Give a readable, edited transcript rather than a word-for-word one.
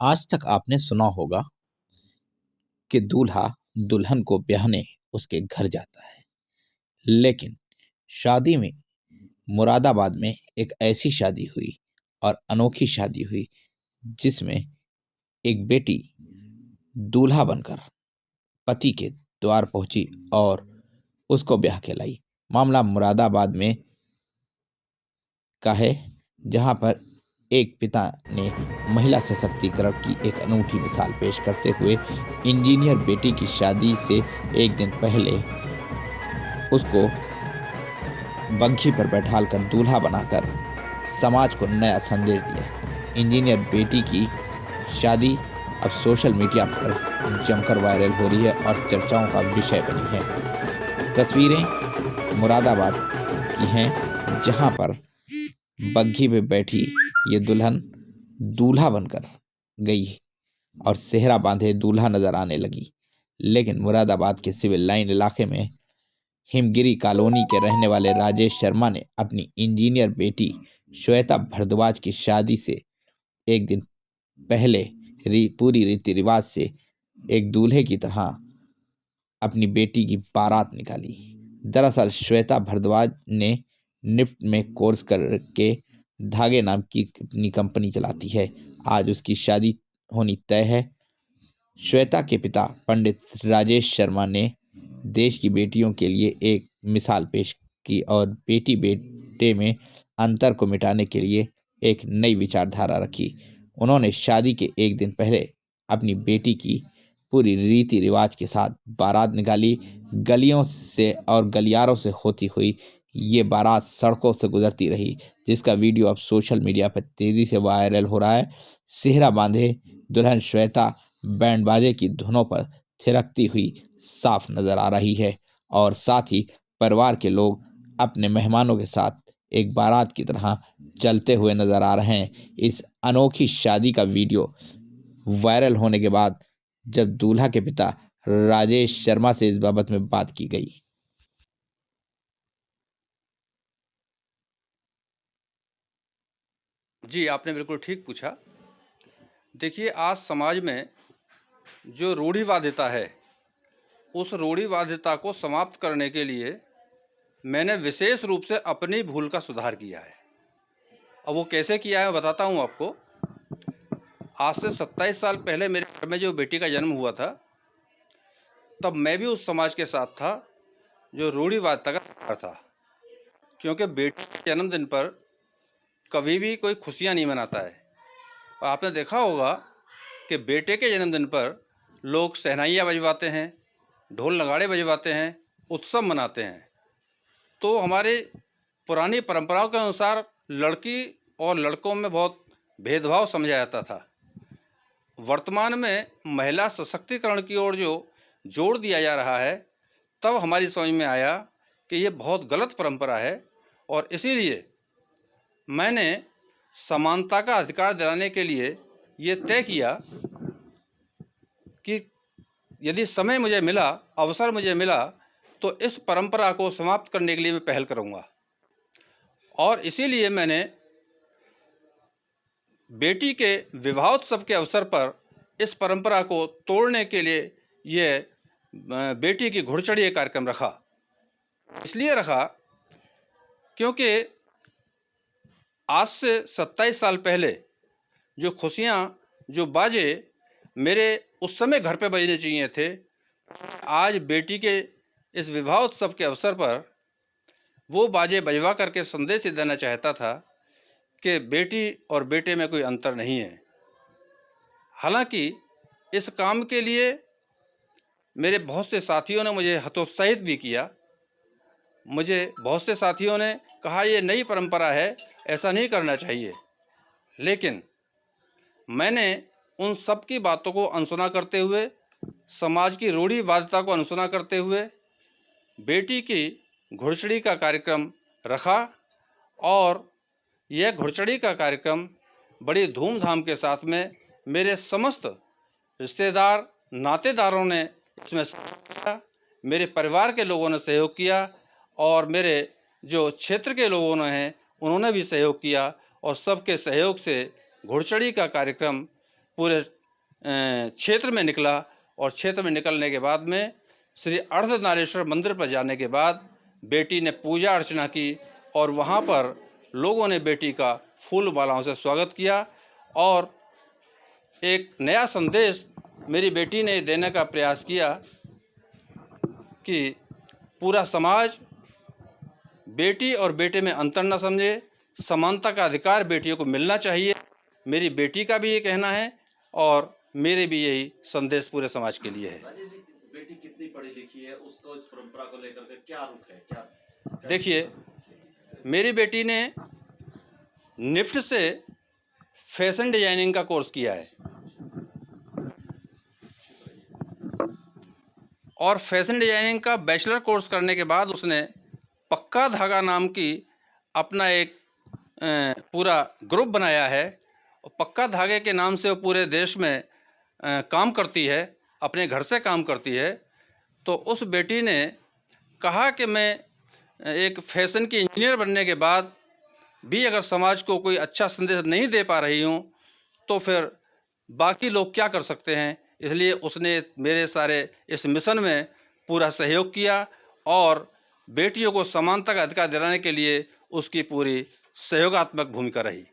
आज तक आपने सुना होगा कि दूल्हा दुल्हन को ब्याहने उसके घर जाता है। लेकिन शादी में मुरादाबाद में एक ऐसी शादी हुई और अनोखी शादी हुई जिसमें एक बेटी दूल्हा बनकर पति के द्वार पहुंची और उसको ब्याह के लाई। मामला मुरादाबाद में का है, जहां पर एक पिता ने महिला सशक्तिकरण की एक अनूठी मिसाल पेश करते हुए इंजीनियर बेटी की शादी से एक दिन पहले उसको बग्घी पर बैठालकर दूल्हा बनाकर समाज को नया संदेश दिया। इंजीनियर बेटी की शादी अब सोशल मीडिया पर जमकर वायरल हो रही है और चर्चाओं का विषय बनी है। तस्वीरें मुरादाबाद की हैं, जहां पर बग्घी पे बैठी ये दुल्हन दूल्हा बनकर गई और सेहरा बांधे दूल्हा नजर आने लगी। लेकिन मुरादाबाद के सिविल लाइन इलाके में हिमगिरी कॉलोनी के रहने वाले राजेश शर्मा ने अपनी इंजीनियर बेटी श्वेता भारद्वाज की शादी से एक दिन पहले पूरी रीति रिवाज से एक दूल्हे की तरह अपनी बेटी की बारात निकाली। दरअसल श्वेता भारद्वाज ने निफ्ट में कोर्स करके धागे नाम की अपनी कंपनी चलाती है। आज उसकी शादी होनी तय है। श्वेता के पिता पंडित राजेश शर्मा ने देश की बेटियों के लिए एक मिसाल पेश की और बेटी बेटे में अंतर को मिटाने के लिए एक नई विचारधारा रखी। उन्होंने शादी के एक दिन पहले अपनी बेटी की पूरी रीति रिवाज के साथ बारात निकाली। गलियों से और गलियारों से होती हुई ये बारात सड़कों से गुजरती रही, जिसका वीडियो अब सोशल मीडिया पर तेजी से वायरल हो रहा है। सेहरा बांधे दुल्हन श्वेता बैंड बाजे की धुनों पर थिरकती हुई साफ नजर आ रही है और साथ ही परिवार के लोग अपने मेहमानों के साथ एक बारात की तरह चलते हुए नजर आ रहे हैं। इस अनोखी शादी का वीडियो वायरल होने के बाद जब दूल्हा के पिता राजेश शर्मा से इस बाबत में बात की गई। जी, आपने बिल्कुल ठीक पूछा। देखिए, आज समाज में जो रूढ़िवादिता है, उस रूढ़िवादिता को समाप्त करने के लिए मैंने विशेष रूप से अपनी भूल का सुधार किया है। अब वो कैसे किया है, मैं बताता हूँ आपको। आज से 27 साल पहले मेरे घर में जो बेटी का जन्म हुआ था, तब मैं भी उस समाज के साथ था जो रूढ़िवादिता का शिकार था। क्योंकि बेटी के जन्मदिन पर कभी भी कोई खुशियाँ नहीं मनाता है। और आपने देखा होगा कि बेटे के जन्मदिन पर लोग शहनाइयाँ बजवाते हैं, ढोल नगाड़े बजवाते हैं, उत्सव मनाते हैं। तो हमारे पुरानी परंपराओं के अनुसार लड़की और लड़कों में बहुत भेदभाव समझा जाता था। वर्तमान में महिला सशक्तिकरण की ओर जो जोर दिया जा रहा है, तब हमारी समझ में आया कि ये बहुत गलत परंपरा है और इसीलिए मैंने समानता का अधिकार दिलाने के लिए ये तय किया कि यदि समय मुझे मिला, अवसर मुझे मिला, तो इस परंपरा को समाप्त करने के लिए मैं पहल करूँगा। और इसीलिए मैंने बेटी के विवाहोत्सव के अवसर पर इस परंपरा को तोड़ने के लिए ये बेटी की घुड़चढ़ी कार्यक्रम रखा। इसलिए रखा क्योंकि आज से 27 साल पहले जो खुशियाँ, जो बाजे मेरे उस समय घर पे बजने चाहिए थे, आज बेटी के इस विवाहोत्सव के अवसर पर वो बाजे बजवा करके संदेश देना चाहता था कि बेटी और बेटे में कोई अंतर नहीं है। हालांकि इस काम के लिए मेरे बहुत से साथियों ने मुझे हतोत्साहित भी किया। मुझे बहुत से साथियों ने कहा ये नई परंपरा है, ऐसा नहीं करना चाहिए। लेकिन मैंने उन सब की बातों को अनसुना करते हुए, समाज की रूढ़िवादिता को अनसुना करते हुए बेटी की घुड़चढ़ी का कार्यक्रम रखा और यह घुड़चढ़ी का कार्यक्रम बड़ी धूमधाम के साथ में मेरे समस्त रिश्तेदार, नातेदारों ने इसमें सहयोग किया, मेरे परिवार के लोगों ने सहयोग किया और मेरे जो क्षेत्र के लोगों ने हैं उन्होंने भी सहयोग किया और सबके सहयोग से घुड़चढ़ी का कार्यक्रम पूरे क्षेत्र में निकला और क्षेत्र में निकलने के बाद में श्री अर्धनारीश्वर मंदिर पर जाने के बाद बेटी ने पूजा अर्चना की और वहाँ पर लोगों ने बेटी का फूल मालाओं से स्वागत किया और एक नया संदेश मेरी बेटी ने देने का प्रयास किया कि पूरा समाज बेटी और बेटे में अंतर न समझे, समानता का अधिकार बेटियों को मिलना चाहिए। मेरी बेटी का भी ये कहना है और मेरे भी यही संदेश पूरे समाज के लिए है। राजेश जी, बेटी कितनी पढ़ी लिखी है, उसको इस परंपरा को लेकर के क्या रुख है, क्या देखिए, मेरी बेटी ने निफ्ट से फैशन डिजाइनिंग का कोर्स किया है और फैशन डिजाइनिंग का बैचलर कोर्स करने के बाद उसने पक्का धागा नाम की अपना एक पूरा ग्रुप बनाया है और पक्का धागे के नाम से वो पूरे देश में काम करती है, अपने घर से काम करती है। तो उस बेटी ने कहा कि मैं एक फैशन की इंजीनियर बनने के बाद भी अगर समाज को कोई अच्छा संदेश नहीं दे पा रही हूँ तो फिर बाकी लोग क्या कर सकते हैं। इसलिए उसने मेरे सारे इस मिशन में पूरा सहयोग किया और बेटियों को समानता का अधिकार दिलाने के लिए उसकी पूरी सहयोगात्मक भूमिका रही।